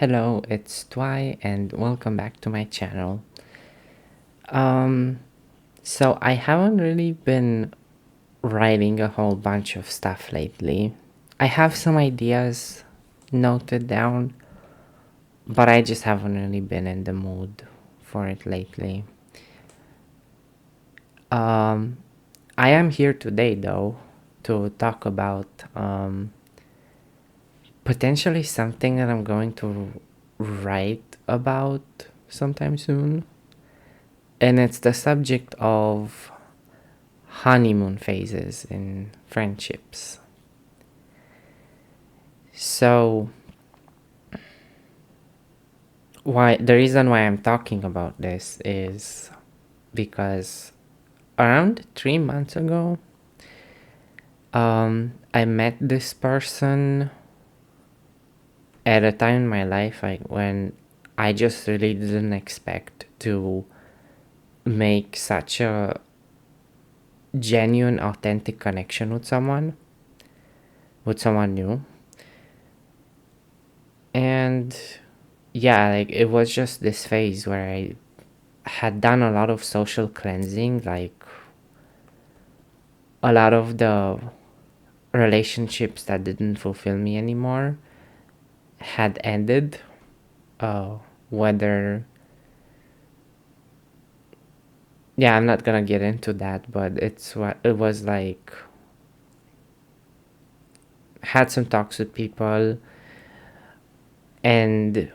Hello, it's Twy and welcome back to my channel. Um, so I haven't really been writing a whole bunch of stuff lately. I have some ideas noted down, but I just haven't really been in the mood for it lately. Um, I am here today though to talk about potentially something that I'm going to write about sometime soon. And it's the subject of honeymoon phases in friendships. So, why the reason why I'm talking about this is because around 3 months ago, I met this person at a time in my life when I just really didn't expect to make such a genuine, authentic connection with someone new. And yeah, like it was just this phase where I had done a lot of social cleansing, like a lot of the relationships that didn't fulfill me anymore had ended. Uh, whether, yeah, I'm not gonna get into that, but it's what it was like. Had some talks with people, and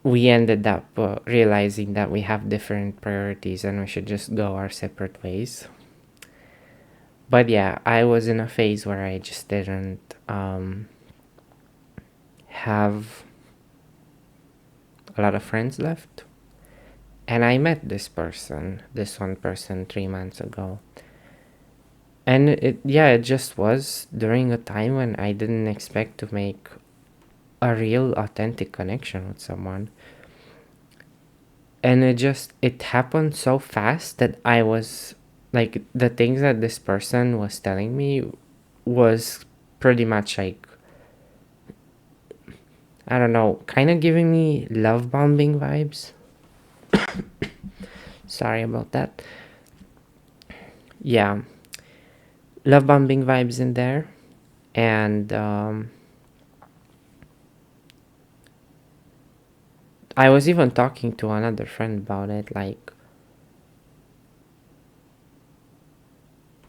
we ended up realizing that we have different priorities and we should just go our separate ways. But yeah, I was in a phase where I just didn't have a lot of friends left. And I met this one person 3 months ago. And it just was during a time when I didn't expect to make a real authentic connection with someone. And it happened so fast that I was like, the things that this person was telling me was pretty much like, I don't know, kind of giving me love bombing vibes. Sorry about that. Yeah, love bombing vibes in there. And I was even talking to another friend about it. Like,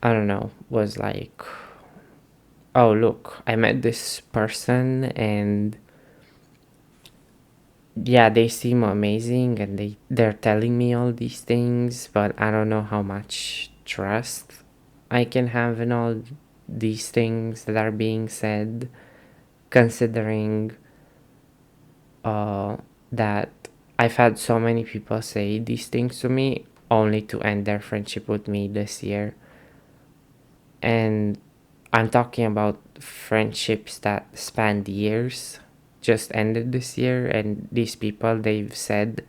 I don't know, was like, oh, look, I met this person and yeah, they seem amazing and they're telling me all these things, but I don't know how much trust I can have in all these things that are being said, considering uh, that I've had so many people say these things to me only to end their friendship with me this year. And I'm talking about friendships that spanned years, just ended this year, and these people, they've said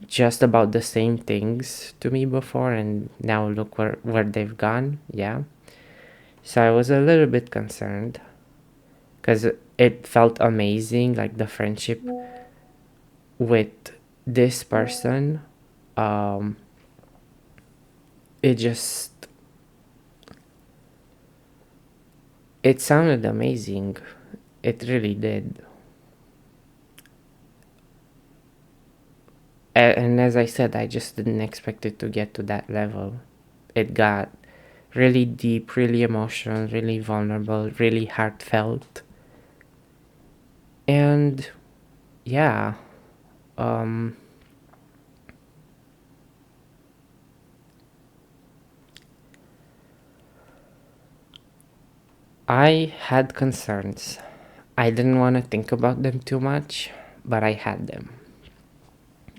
just about the same things to me before, and now look where they've gone. Yeah. So I was a little bit concerned because it felt amazing, like the friendship with this person. Um, it just, it sounded amazing. It really did. And as I said, I just didn't expect it to get to that level. It got really deep, really emotional, really vulnerable, really heartfelt. And yeah, um, I had concerns. I didn't want to think about them too much, but I had them.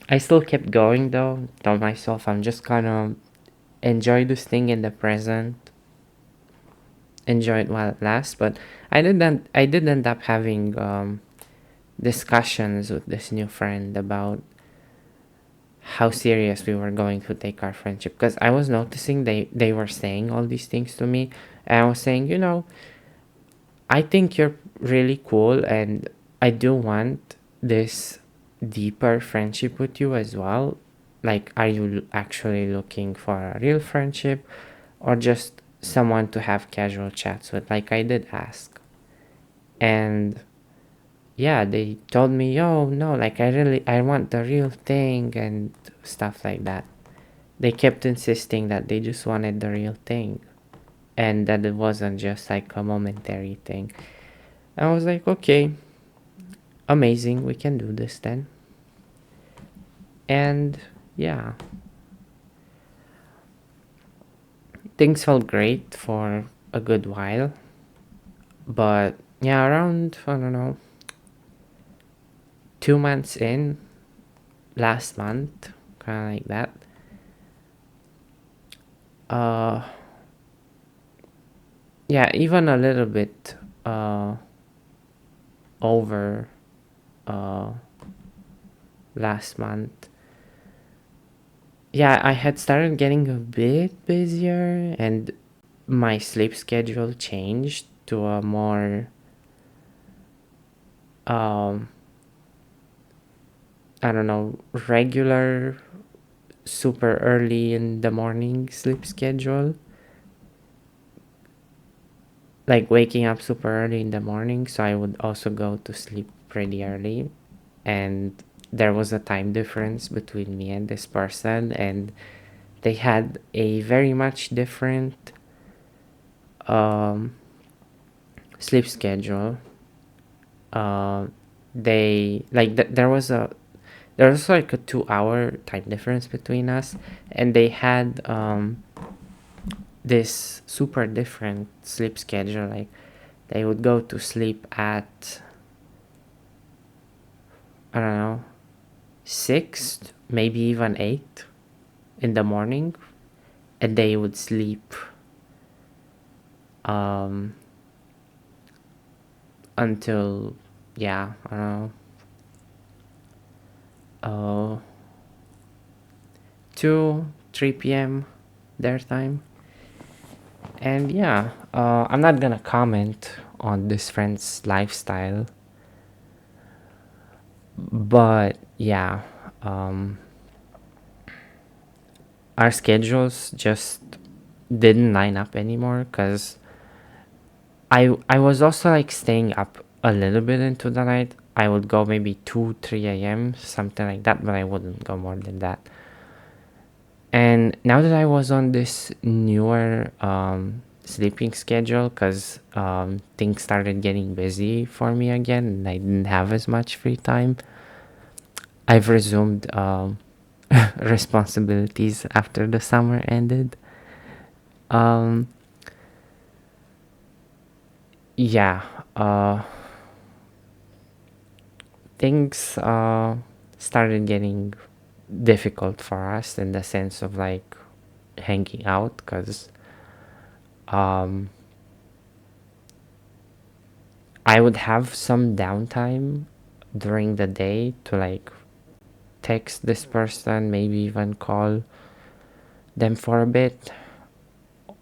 I still kept going though, told myself I'm just gonna enjoy this thing in the present, enjoy it while it lasts. But I did end up having discussions with this new friend about how serious we were going to take our friendship, because I was noticing they were saying all these things to me, and I was saying, I think you're really cool and I do want this deeper friendship with you as well? Like, are you actually looking for a real friendship or just someone to have casual chats with? Like, I did ask. And yeah, they told me, oh no, like I want the real thing and stuff like that. They kept insisting that they just wanted the real thing and that it wasn't just like a momentary thing. I was like, okay, amazing, we can do this then. And yeah, things felt great for a good while. But yeah, around, I don't know, 2 months in, last month, kind of like that, uh, yeah, even a little bit over uh, last month. Yeah, I had started getting a bit busier and my sleep schedule changed to a more um I don't know, regular, super early in the morning sleep schedule. Like waking up super early in the morning, so I would also go to sleep pretty early. And there was a time difference between me and this person, and they had a very much different um, sleep schedule. Uh, they like there was like a 2 hour time difference between us, and they had this super different sleep schedule. Like they would go to sleep at, I don't know, 6, maybe even 8 in the morning, and they would sleep um until, yeah, I don't know, uh 2 3 p.m. their time. And yeah, I'm not gonna comment on this friend's lifestyle, but yeah, um our schedules just didn't line up anymore because I was also like staying up a little bit into the night. I would go maybe 2 3 a.m., something like that, but I wouldn't go more than that. And now that I was on this newer sleeping schedule, because things started getting busy for me again and I didn't have as much free time, I've resumed responsibilities after the summer ended. Um, yeah, uh, things started getting difficult for us in the sense of like hanging out because um, I would have some downtime during the day to like text this person, maybe even call them for a bit.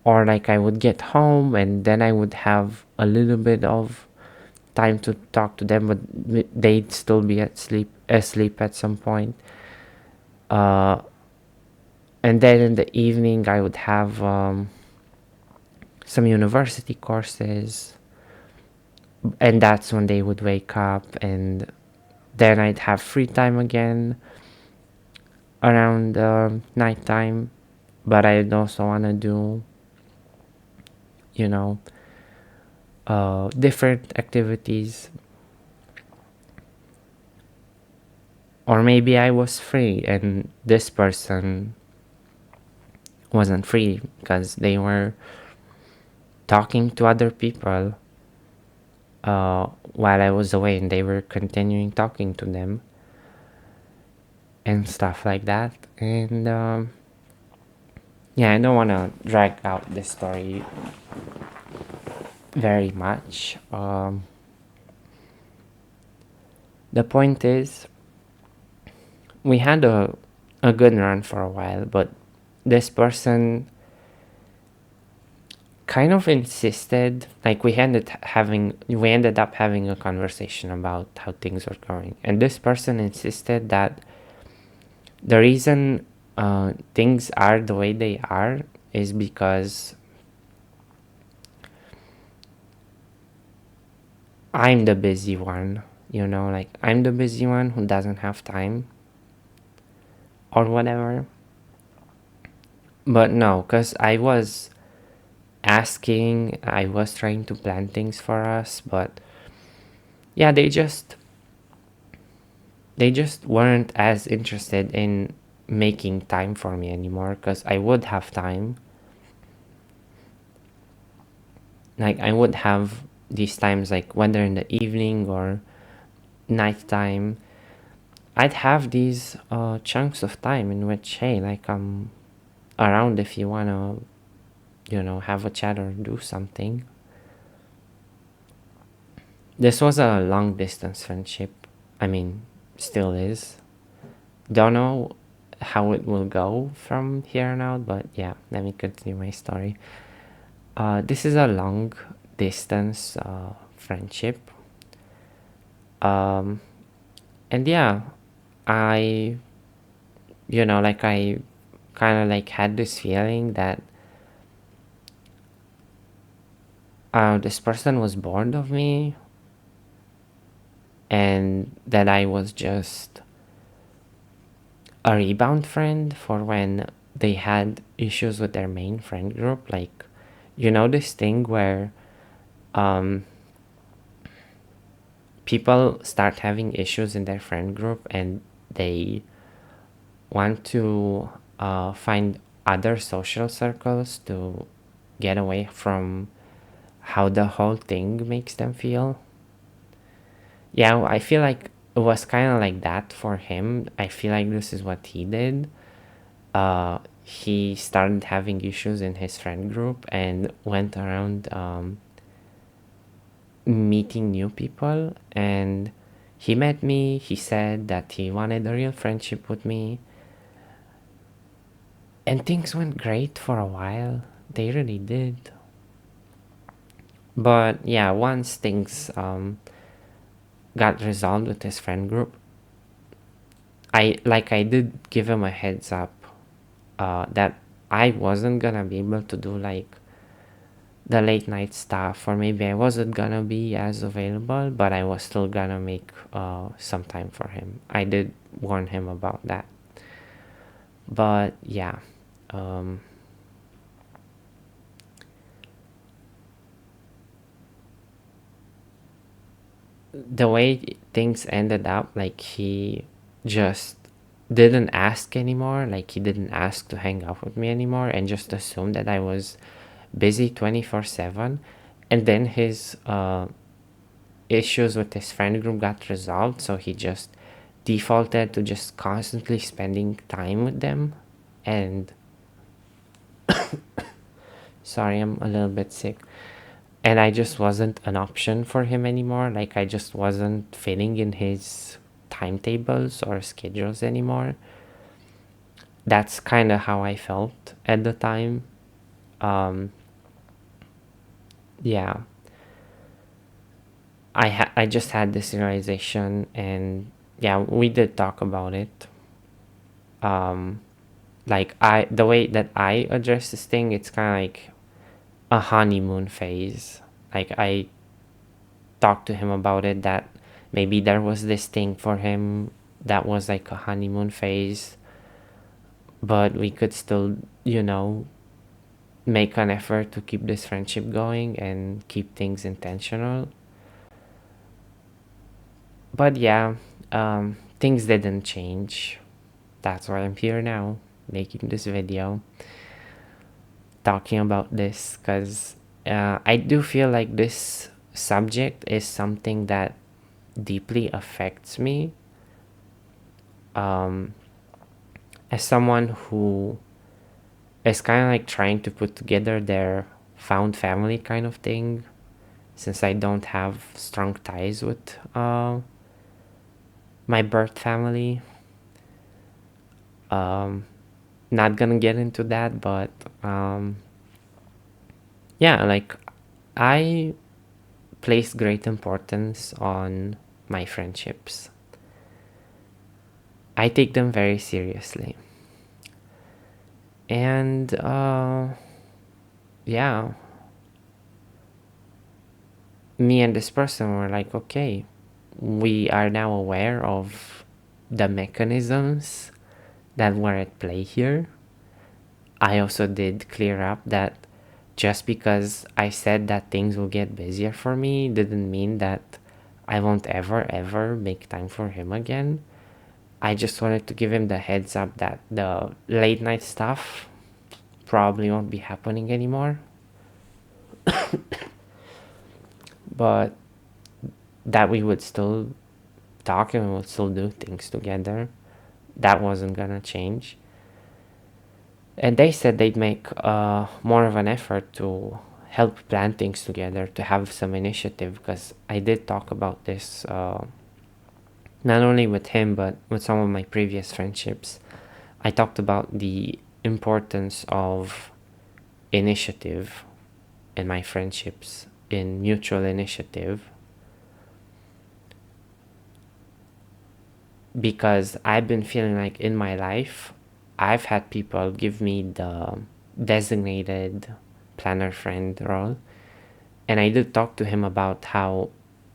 Or like I would get home and then I would have a little bit of time to talk to them, but they'd still be asleep at some point. Uh, and then in the evening, I would have some university courses, and that's when they would wake up, and then I'd have free time again around nighttime. But I'd also want to do, you know, different activities. Or maybe I was free and this person wasn't free because they were talking to other people while I was away and they were continuing talking to them and stuff like that. And yeah, I don't want to drag out this story very much. The point is, we had a good run for a while, but this person kind of insisted, like we ended up having a conversation about how things were going, and this person insisted that the reason things are the way they are is because I'm the busy one, like I'm the busy one who doesn't have time or whatever. But no, because I was trying to plan things for us, but yeah, they just weren't as interested in making time for me anymore, because I would have time. Like I would have these times, like whether in the evening or nighttime, I'd have these chunks of time in which, hey, like I'm around if you wanna, have a chat or do something. This was a long distance friendship. I mean, still is. Don't know how it will go from here on out, but yeah, let me continue my story. This is a long distance friendship. Um, and yeah, I, like I kind of like had this feeling that this person was bored of me, and that I was just a rebound friend for when they had issues with their main friend group. Like, this thing where um, people start having issues in their friend group and they want to find other social circles to get away from how the whole thing makes them feel. Yeah, I feel like it was kind of like that for him. I feel like this is what he did. He started having issues in his friend group and went around meeting new people. And he met me. He said that he wanted a real friendship with me. And things went great for a while. They really did. But yeah, once things got resolved with his friend group, I did give him a heads up that I wasn't gonna be able to do like the late night stuff, or maybe I wasn't gonna be as available, but I was still gonna make some time for him. I did warn him about that. But yeah, um, the way things ended up, like he just didn't ask anymore. Like he didn't ask to hang out with me anymore and just assumed that I was busy 24/7. And then his issues with his friend group got resolved, so he just defaulted to just constantly spending time with them. And sorry, I'm a little bit sick. And I just wasn't an option for him anymore. Like I just wasn't fitting in his timetables or schedules anymore. That's kind of how I felt at the time. Um, yeah, I just had this realization, and yeah, we did talk about it. Um, like the way that I address this thing, it's kind of like a honeymoon phase. Like I talked to him about it, that maybe there was this thing for him that was like a honeymoon phase, but we could still, make an effort to keep this friendship going and keep things intentional. But yeah, things didn't change. That's why I'm here now, making this video, talking about this, because I do feel like this subject is something that deeply affects me, um, as someone who is kind of like trying to put together their found family kind of thing, since I don't have strong ties with my birth family. Um, Not gonna get into that, but yeah, like I place great importance on my friendships. I take them very seriously. And yeah, me and this person were like, okay, we are now aware of the mechanisms that were at play here. I also did clear up that just because I said that things will get busier for me didn't mean that I won't ever make time for him again. I just wanted to give him the heads up that the late night stuff probably won't be happening anymore, but that we would still talk and we would still do things together. That wasn't gonna change. And they said they'd make more of an effort to help plan things together, to have some initiative, because I did talk about this not only with him but with some of my previous friendships. I talked about the importance of initiative in my friendships, in mutual initiative, because I've been feeling like in my life, I've had people give me the designated planner friend role. And I did talk to him about how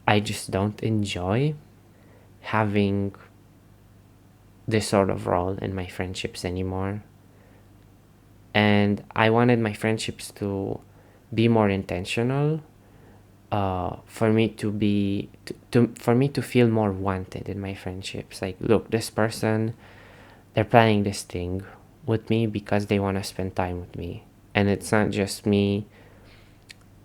I just don't enjoy having this sort of role in my friendships anymore. And I wanted my friendships to be more intentional, for me to be for me to feel more wanted in my friendships. Like, look, this person, they're planning this thing with me because they want to spend time with me, and it's not just me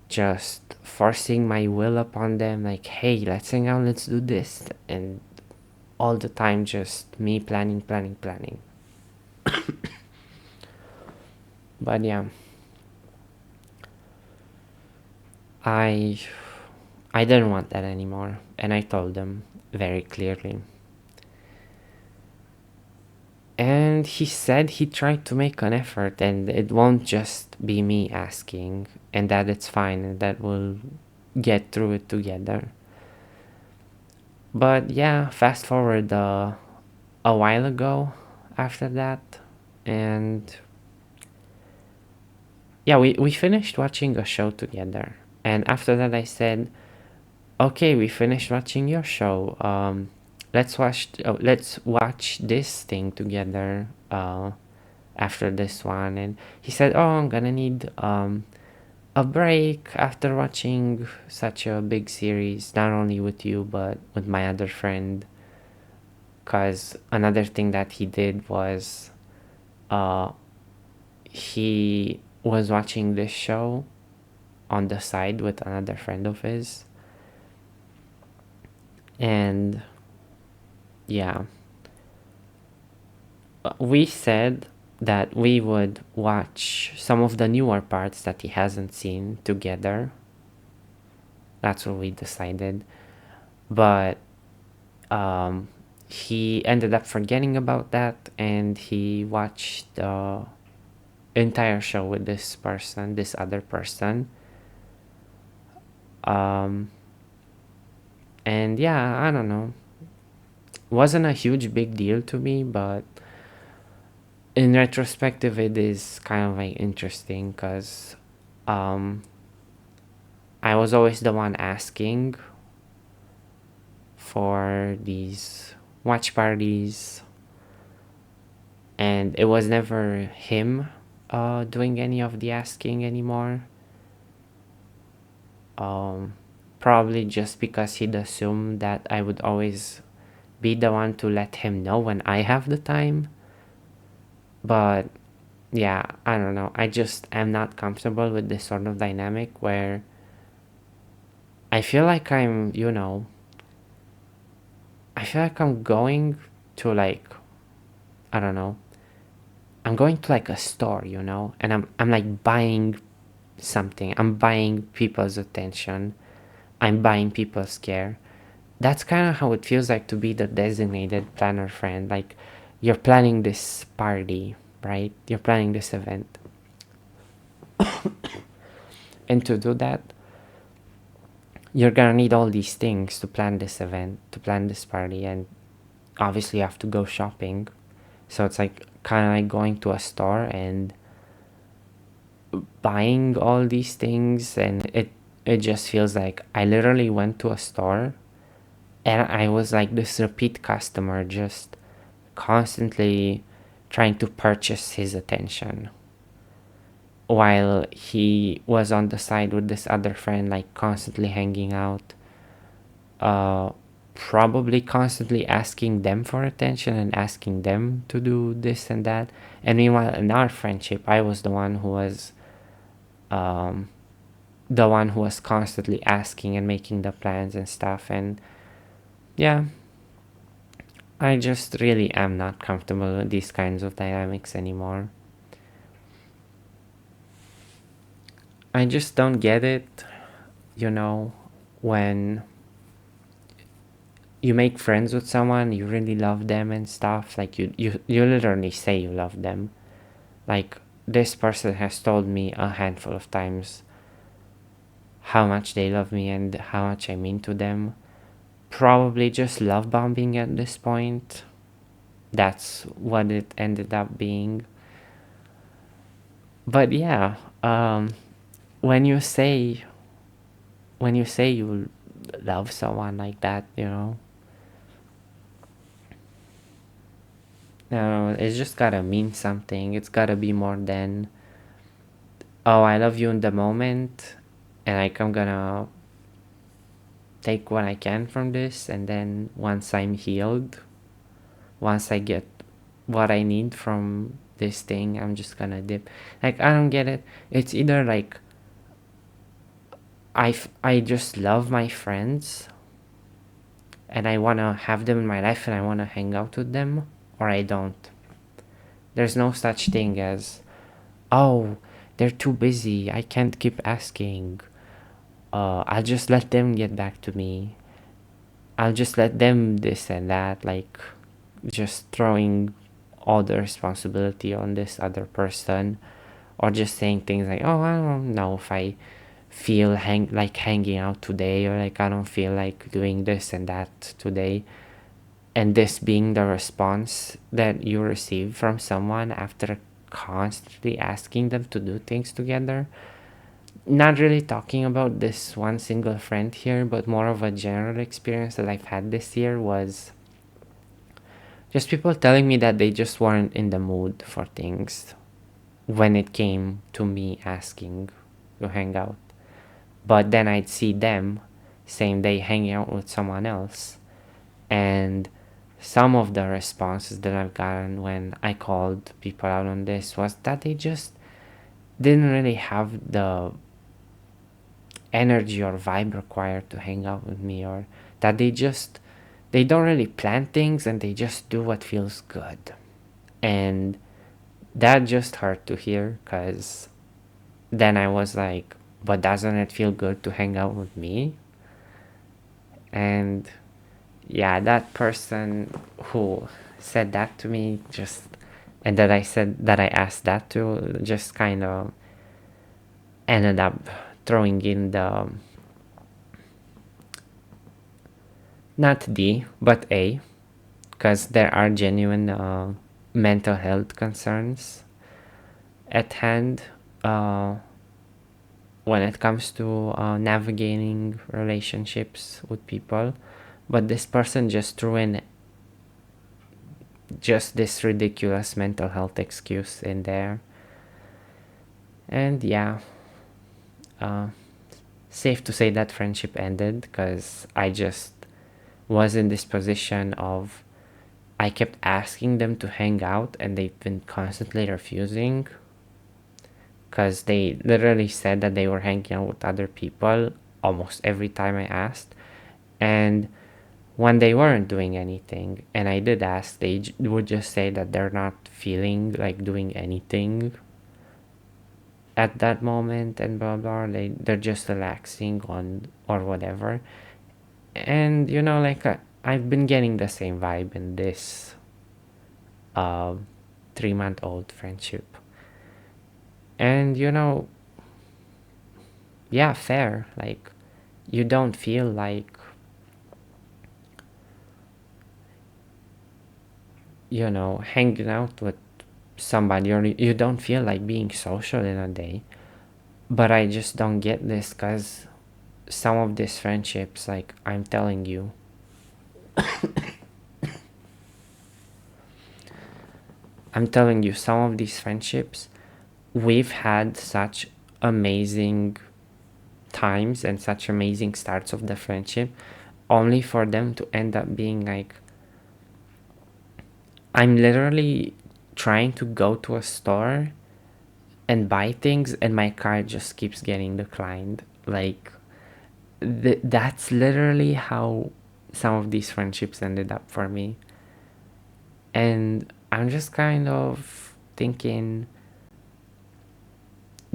just forcing my will upon them, like, hey, let's hang out, let's do this, and all the time just me planning. But yeah, i I didn't want that anymore, and I told them very clearly. And he said he tried to make an effort, and it won't just be me asking, and that it's fine, and that we'll get through it together. But yeah, fast forward a while ago after that, and yeah, we finished watching a show together. And after that, I said, okay, we finished watching your show. Let's watch this thing together. After this one, and he said, oh, I'm gonna need a break after watching such a big series, not only with you but with my other friend. Because another thing that he did was uh, he was watching this show on the side with another friend of his. And yeah, we said that we would watch some of the newer parts that he hasn't seen together. That's what we decided. But um, he ended up forgetting about that, and he watched the entire show with this person, this other person. Um, and yeah, I don't know. Wasn't a huge big deal to me, but in retrospective, it is kind of like interesting because um, I was always the one asking for these watch parties, and it was never him doing any of the asking anymore. Um, Probably just because he'd assume that I would always be the one to let him know when I have the time. But yeah, I don't know. I just am not comfortable with this sort of dynamic where I feel like I feel like I'm going to like, I don't know, I'm going to like a store, and I'm like buying something. I'm buying people's attention. I'm buying people's care. That's kind of how it feels like to be the designated planner friend. Like, you're planning this party, right? You're planning this event. And to do that, you're gonna need all these things to plan this event, to plan this party, and obviously you have to go shopping. So it's like kind of like going to a store and buying all these things, and it just feels like I literally went to a store and I was like this repeat customer, just constantly trying to purchase his attention while he was on the side with this other friend, like constantly hanging out, uh probably constantly asking them for attention and asking them to do this and that. And meanwhile, in our friendship, I was um the one who was constantly asking and making the plans and stuff. And yeah, I just really am not comfortable with these kinds of dynamics anymore. I just don't get it, you know, when you make friends with someone, you really love them and stuff, like you literally say you love them. Like, this person has told me a handful of times how much they love me and how much I mean to them. Probably just love bombing at this point. That's what it ended up being. But yeah, when you say you love someone like that, it's just gotta mean something. It's gotta be more than, oh, I love you in the moment, and like I'm gonna take what I can from this, and then once I'm healed, once I get what I need from this thing, I'm just gonna dip. Like, I don't get it. It's either like I just love my friends and I wanna have them in my life and I wanna hang out with them, or I don't. There's no such thing as, oh, they're too busy, I can't keep asking. I'll just let them get back to me. I'll just let them this and that, like just throwing all the responsibility on this other person, or just saying things like, oh, I don't know if I feel hanging out today, or like I don't feel like doing this and that today. And this being the response that you receive from someone after constantly asking them to do things together. Not really talking about this one single friend here, but more of a general experience that I've had this year was just people telling me that they just weren't in the mood for things when it came to me asking to hang out. But then I'd see them same day hanging out with someone else. And some of the responses that I've gotten when I called people out on this was that they just didn't really have the energy or vibe required to hang out with me, or that they don't really plan things and they just do what feels good. And that just hurt to hear, because then I was like, but doesn't it feel good to hang out with me? And yeah, that person who said that to me, just, and that I asked that to, just kind of ended up throwing in the, not D but A, because there are genuine mental health concerns at hand, uh, when it comes to navigating relationships with people. But this person just threw in just this ridiculous mental health excuse in there. And yeah, uh, safe to say that friendship ended, because I just was in this position of, I kept asking them to hang out and they've been constantly refusing, because they literally said that they were hanging out with other people almost every time I asked. And when they weren't doing anything and I did ask, they would just say that they're not feeling like doing anything at that moment and blah blah. They're just relaxing on or whatever. And like, I've been getting the same vibe in this 3-month-old friendship. And yeah, fair. Like, you don't feel like, hanging out with somebody, or you don't feel like being social in a day. But I just don't get this, because some of these friendships, like, I'm telling you, some of these friendships, we've had such amazing times and such amazing starts of the friendship, only for them to end up being like, I'm literally trying to go to a store and buy things, and my card just keeps getting declined. Like, that's literally how some of these friendships ended up for me. And I'm just kind of thinking,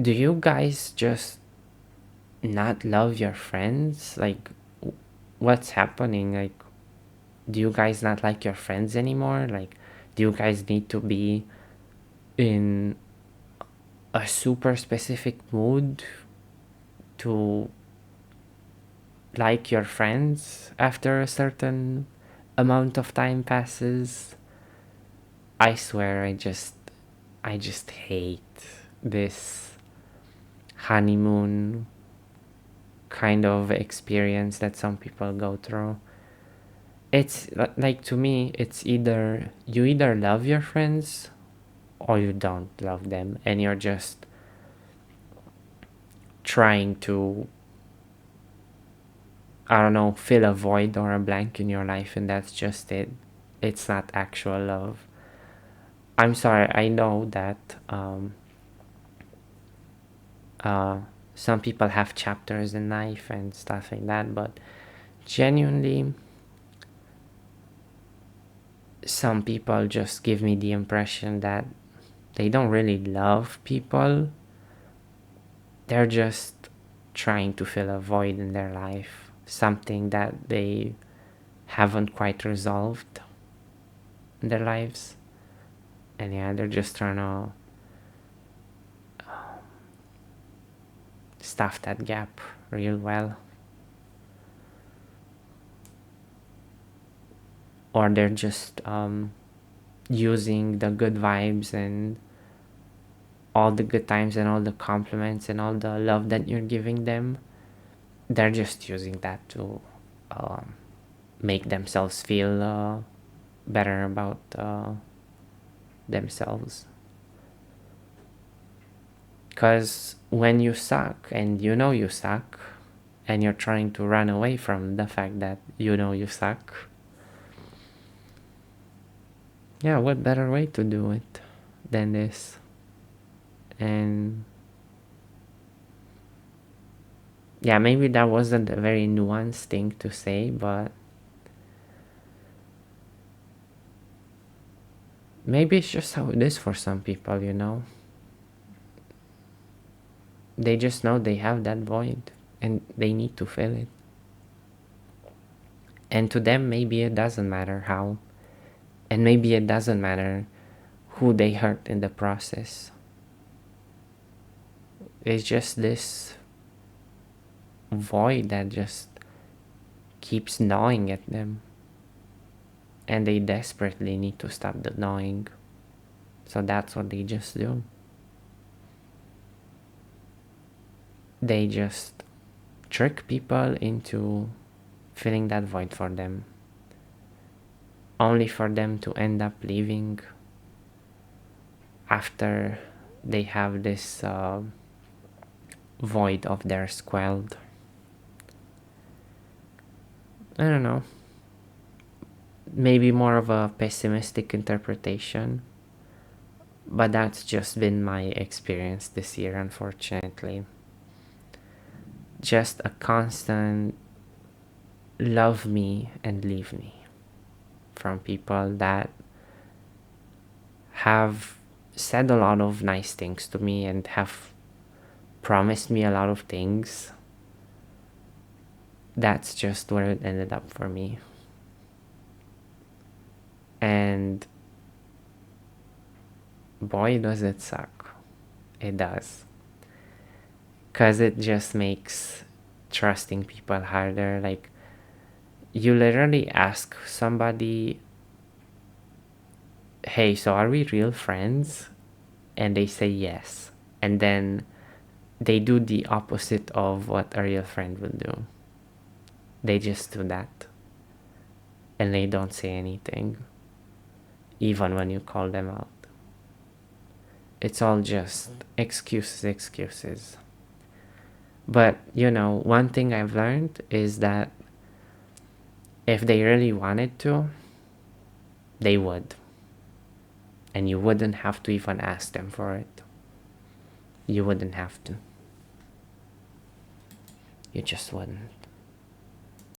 do you guys just not love your friends? Like, what's happening? Like, do you guys not like your friends anymore? Like, do you guys need to be in a super specific mood to like your friends after a certain amount of time passes? I swear, I just hate this honeymoon kind of experience that some people go through. It's like, to me, it's either you either love your friends or you don't love them, and you're just trying to, I don't know, fill a void or a blank in your life, and that's just it. It's not actual love. I'm sorry, I know that uh, some people have chapters in life and stuff like that, but genuinely, some people just give me the impression that they don't really love people. They're just trying to fill a void in their life, something that they haven't quite resolved in their lives. And yeah, they're just trying to stuff that gap real well. Or they're just using the good vibes and all the good times and all the compliments and all the love that you're giving them. They're just using that to um, make themselves feel better about themselves. Because when you suck and you know you suck, and you're trying to run away from the fact that you know you suck, yeah, what better way to do it than this? And yeah, maybe that wasn't a very nuanced thing to say, but maybe it's just how it is for some people. They just know they have that void and they need to fill it. And to them, maybe it doesn't matter how, and maybe it doesn't matter who they hurt in the process. It's just this void that just keeps gnawing at them, and they desperately need to stop the gnawing. So that's what they just do. They just trick people into filling that void for them, only for them to end up leaving after they have this void of theirs quelled. I don't know. Maybe more of a pessimistic interpretation, but that's just been my experience this year, unfortunately. Just a constant love me and leave me from people that have said a lot of nice things to me and have promised me a lot of things. That's just where it ended up for me. And boy, does it suck. It does. because it just makes trusting people harder. Like, you literally ask somebody, hey, so are we real friends? And they say yes. And then they do the opposite of what a real friend would do. They just do that. And they don't say anything, even when you call them out. It's all just excuses, excuses. But, one thing I've learned is that if they really wanted to, they would. And you wouldn't have to even ask them for it. You wouldn't have to. You just wouldn't.